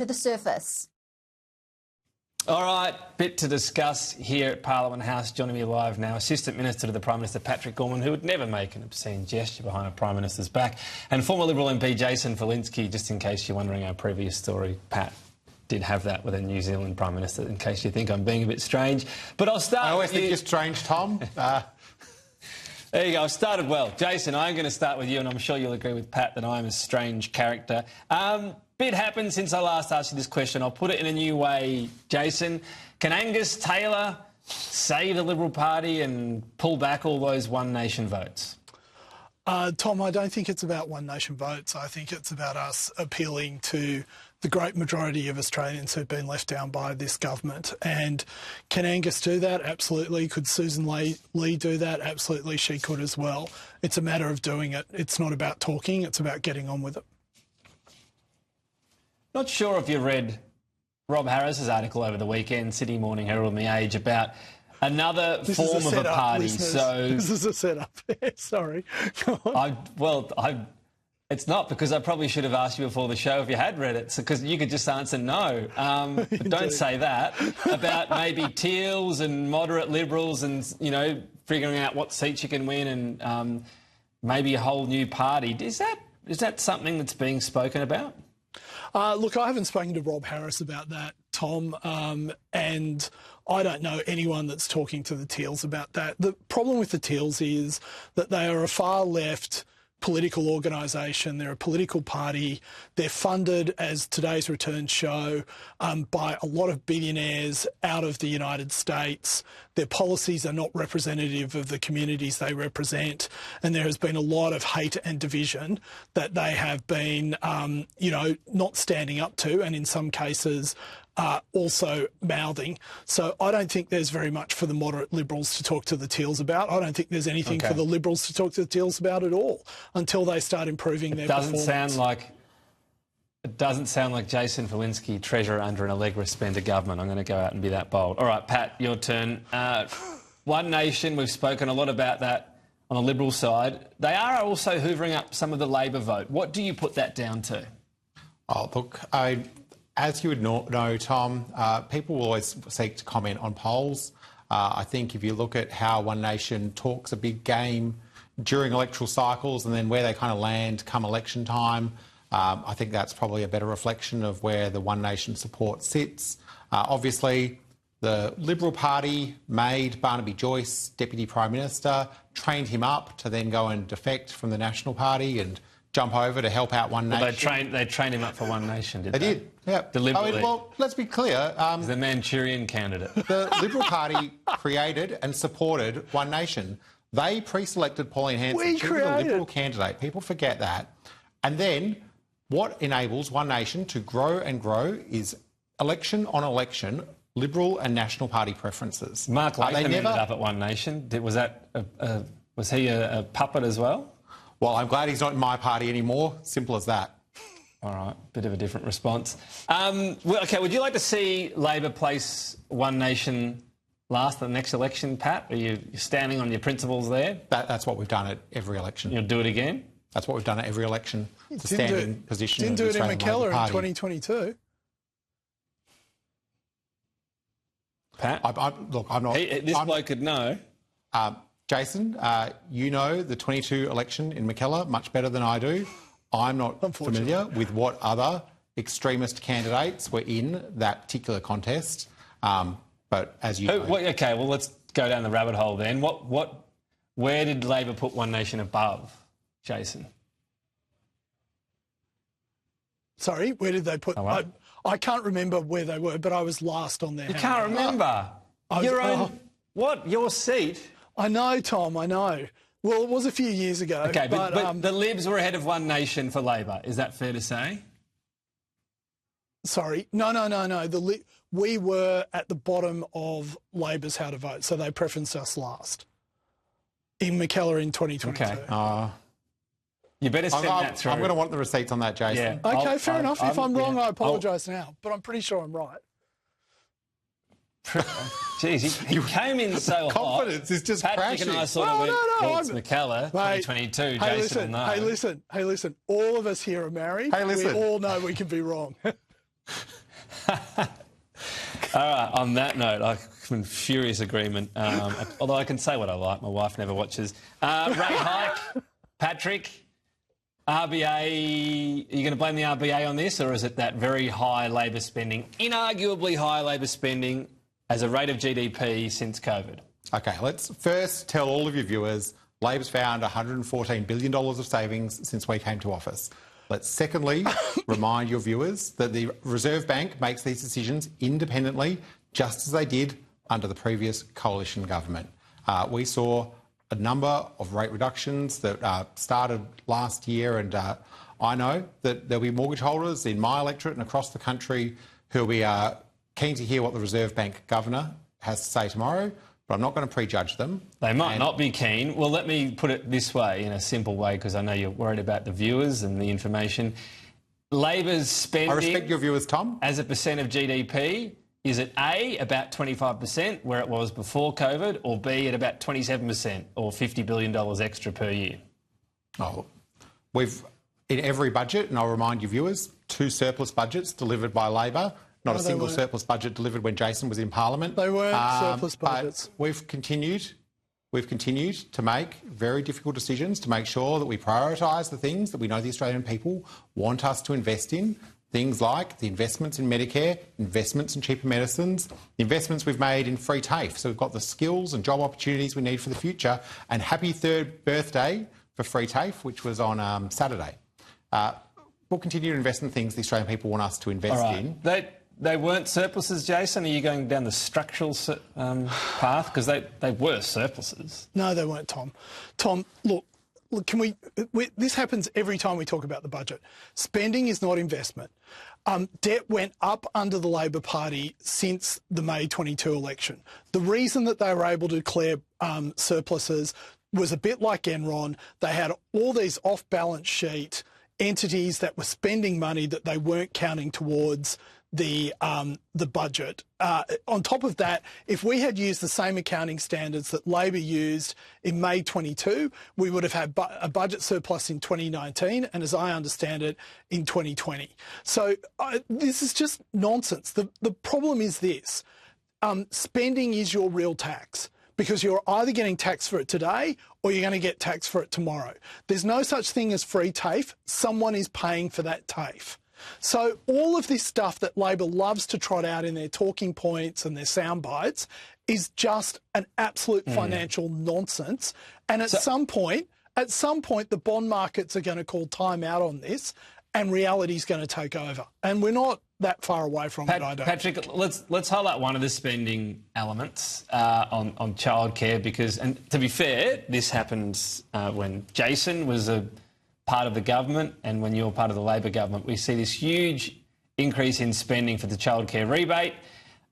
to the surface. All right, bit to discuss here at Parliament House. Joining me live now, Assistant Minister to the Prime Minister, Patrick Gorman, who would never make an obscene gesture behind a Prime Minister's back, and former Liberal MP Jason Falinski. Just in case you're wondering, our previous story, Pat did have that with a New Zealand Prime Minister, in case you think I'm being a bit strange. But I'll start. I always think you're strange, Tom. There you go. I started well. Jason, I'm going to start with you, and I'm sure you'll agree with Pat that I'm a strange character. Bit happened since I last asked you this question. I'll put it in a new way, Jason. Can Angus Taylor save the Liberal Party and pull back all those One Nation votes? Tom, I don't think it's about One Nation votes. I think it's about us appealing to the great majority of Australians who've been left down by this government. And can Angus do that? Absolutely. Could Susan Lee do that? Absolutely, she could as well. It's a matter of doing it. It's not about talking, it's about getting on with it. Not sure if you read Rob Harris's article over the weekend, Sydney Morning Herald and The Age, about another form of a party. So this is a setup. Sorry. Go on. It's not, because I probably should have asked you before the show if you had read it, because you could just answer no. But don't say that. About maybe Teals and moderate Liberals and, you know, figuring out what seats you can win and maybe a whole new party. Is that something that's being spoken about? Look, I haven't spoken to Rob Harris about that, Tom, and I don't know anyone that's talking to the Teals about that. The problem with the Teals is that they are a far-left political organisation. They're a political party. They're funded, as today's returns show, by a lot of billionaires out of the United States. Their policies are not representative of the communities they represent, and there has been a lot of hate and division that they have been, not standing up to, and in some cases also mouthing. So I don't think there's very much for the moderate Liberals to talk to the Teals about. I don't think there's anything for the Liberals to talk to the Teals about at all until they start improving their performance. It doesn't sound like Jason Falinski, Treasurer under an Allegra Spender government. I'm going to go out and be that bold. All right, Pat, your turn. One Nation, we've spoken a lot about that on the Liberal side. They are also hoovering up some of the Labor vote. What do you put that down to? Oh, look, as you would know, Tom, people will always seek to comment on polls. I think if you look at how One Nation talks a big game during electoral cycles and then where they kind of land come election time, I think that's probably a better reflection of where the One Nation support sits. Obviously, the Liberal Party made Barnaby Joyce Deputy Prime Minister, trained him up to then go and defect from the National Party and jump over to help out One Nation. They trained him up for One Nation, did they? They did, yeah. Deliberately. I mean, well, let's be clear. He's the Manchurian candidate. The Liberal Party created and supported One Nation. They pre-selected Pauline Hanson. She was a Liberal candidate. People forget that. And then what enables One Nation to grow and grow is election on election, Liberal and National Party preferences. Mark Latham ended up at One Nation. Was he a puppet as well? Well, I'm glad he's not in my party anymore. Simple as that. All right, bit of a different response. Would you like to see Labor place One Nation last at the next election, Pat? Are you standing on your principles there? That's what we've done at every election. You'll do it again? That's what we've done at every election. It's a standing position. Didn't do it in Mackellar in 2022. Pat? I'm not... This bloke could know. Jason, you know the 22 election in Mackellar much better than I do. I'm not familiar with what other extremist candidates were in that particular contest. But as you know... OK, well, let's go down the rabbit hole then. Where did Labor put One Nation above, Jason? Sorry, where did they put... Right. I can't remember where they were, but I was last on there. You can't remember? Your seat... I know, Tom, I know. Well, it was a few years ago. OK, but the Libs were ahead of One Nation for Labor. Is that fair to say? Sorry. No. We were at the bottom of Labor's how to vote, so they preferenced us last in Mackellar in 2022. OK. You better send that through. I'm going to want the receipts on that, Jason. Yeah. OK, fair enough. If I'm wrong, I apologise now, but I'm pretty sure I'm right. Jeez, he came in so confidence is just Patrick crashing. And I sort of went, it's Mackellar, 2022, Jason will know. Hey, listen. All of us here are married. Hey, listen. We all know we can be wrong. All right, on that note, I'm in furious agreement. Although I can say what I like, my wife never watches. Rate hike, Patrick. RBA, are you going to blame the RBA on this, or is it that very high Labor spending, inarguably high Labor spending as a rate of GDP since COVID? Okay, let's first tell all of your viewers Labor's found $114 billion of savings since we came to office. Let's secondly remind your viewers that the Reserve Bank makes these decisions independently, just as they did under the previous coalition government. We saw a number of rate reductions that started last year, and I know that there'll be mortgage holders in my electorate and across the country who'll be keen to hear what the Reserve Bank governor has to say tomorrow, but I'm not going to prejudge them. They might not be keen. Well, let me put it this way, in a simple way, because I know you're worried about the viewers and the information. Labor's spending... I respect your viewers, Tom. ...as a percent of GDP, is it A, about 25%, where it was before COVID, or B, at about 27%, or $50 billion extra per year? Oh, we've, in every budget, and I'll remind you viewers, 2 surplus budgets delivered by Labor, not a single surplus budget delivered when Jason was in Parliament. They weren't surplus budgets. But we've continued to make very difficult decisions to make sure that we prioritise the things that we know the Australian people want us to invest in. Things like the investments in Medicare, investments in cheaper medicines, the investments we've made in free TAFE. So we've got the skills and job opportunities we need for the future. And happy 3rd birthday for free TAFE, which was on Saturday. We'll continue to invest in things the Australian people want us to invest in. They weren't surpluses, Jason? Are you going down the structural path? Because they were surpluses. No, they weren't, Tom. Tom, look, can we this happens every time we talk about the budget. Spending is not investment. Debt went up under the Labor Party since the May 22 election. The reason that they were able to declare surpluses was a bit like Enron. They had all these off-balance sheet entities that were spending money that they weren't counting towards the budget. On top of that, if we had used the same accounting standards that Labor used in May 22, we would have had a budget surplus in 2019 and, as I understand it, in 2020. So this is just nonsense. The problem is this. Spending is your real tax, because you're either getting taxed for it today or you're going to get taxed for it tomorrow. There's no such thing as free TAFE. Someone is paying for that TAFE. So all of this stuff that Labor loves to trot out in their talking points and their sound bites is just an absolute financial nonsense. And at some point, the bond markets are going to call time out on this, and reality is going to take over. And we're not that far away from it, I don't. Patrick, let's highlight one of the spending elements on childcare, because, and to be fair, this happened when Jason was a part of the government, and when you're part of the Labor government, we see this huge increase in spending for the childcare rebate.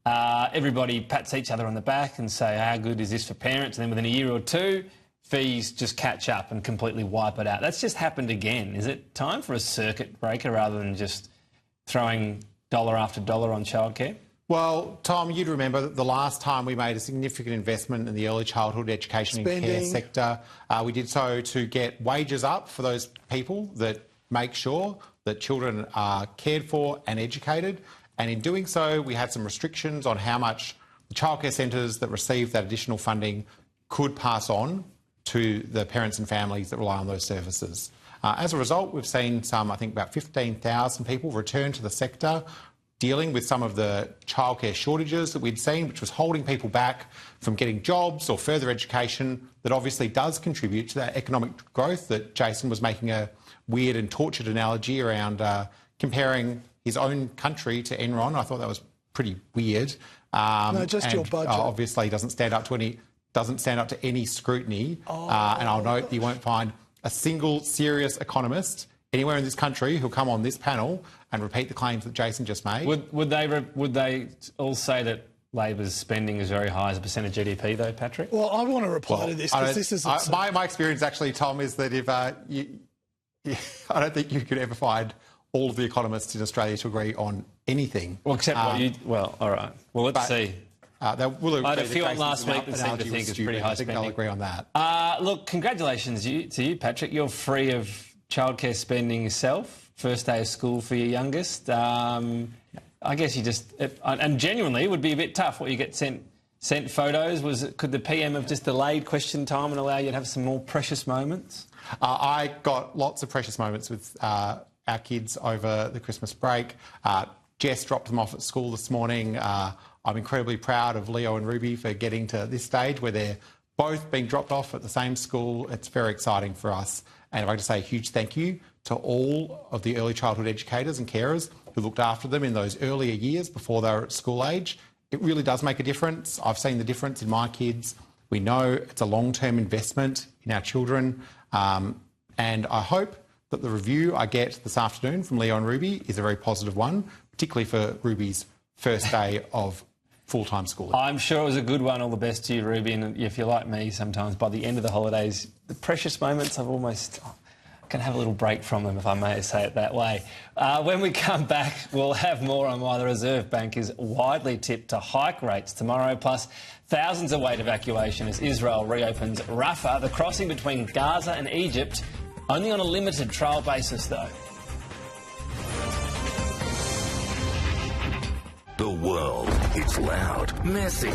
Everybody pats each other on the back and say, how good is this for parents? And then within a year or two, fees just catch up and completely wipe it out. That's just happened again. Is it time for a circuit breaker rather than just throwing dollar after dollar on childcare? Well, Tom, you'd remember that the last time we made a significant investment in the early childhood education and care sector, we did so to get wages up for those people that make sure that children are cared for and educated. And in doing so, we had some restrictions on how much the childcare centres that received that additional funding could pass on to the parents and families that rely on those services. As a result, we've seen some, I think about 15,000 people return to the sector, dealing with some of the childcare shortages that we'd seen, which was holding people back from getting jobs or further education. That obviously does contribute to that economic growth that Jason was making a weird and tortured analogy around comparing his own country to Enron. I thought that was pretty weird. No, just your budget. Obviously doesn't stand up to any scrutiny. And I'll note you won't find a single serious economist anywhere in this country who'll come on this panel and repeat the claims that Jason just made. Would they all say that Labor's spending is very high as a percent of GDP, though, Patrick? Well, I want to reply to this, because this is... My experience, actually, Tom, is that if I don't think you could ever find all of the economists in Australia to agree on anything. Well, except what you... Well, all right. Well, let's see. I had a few on last week that seemed to think it's pretty high spending. I think they'll agree on that. Look, congratulations to you, Patrick. You're free of childcare spending yourself. First day of school for your youngest. I guess you just... And genuinely, it would be a bit tough what you get sent photos. Could the PM have just delayed question time and allow you to have some more precious moments? I got lots of precious moments with our kids over the Christmas break. Jess dropped them off at school this morning. I'm incredibly proud of Leo and Ruby for getting to this stage where they're both being dropped off at the same school. It's very exciting for us. And I'd like to say a huge thank you to all of the early childhood educators and carers who looked after them in those earlier years before they were at school age. It really does make a difference. I've seen the difference in my kids. We know it's a long-term investment in our children. And I hope that the review I get this afternoon from Leo and Ruby is a very positive one, particularly for Ruby's first day of full-time schooling. I'm sure it was a good one. All the best to you, Ruby. And if you're like me, sometimes by the end of the holidays, the precious moments, I can have a little break from them, if I may say it that way. When we come back, we'll have more on why the Reserve Bank is widely tipped to hike rates tomorrow, plus thousands await evacuation as Israel reopens Rafah, the crossing between Gaza and Egypt, only on a limited trial basis, though. The world, it's loud, messy.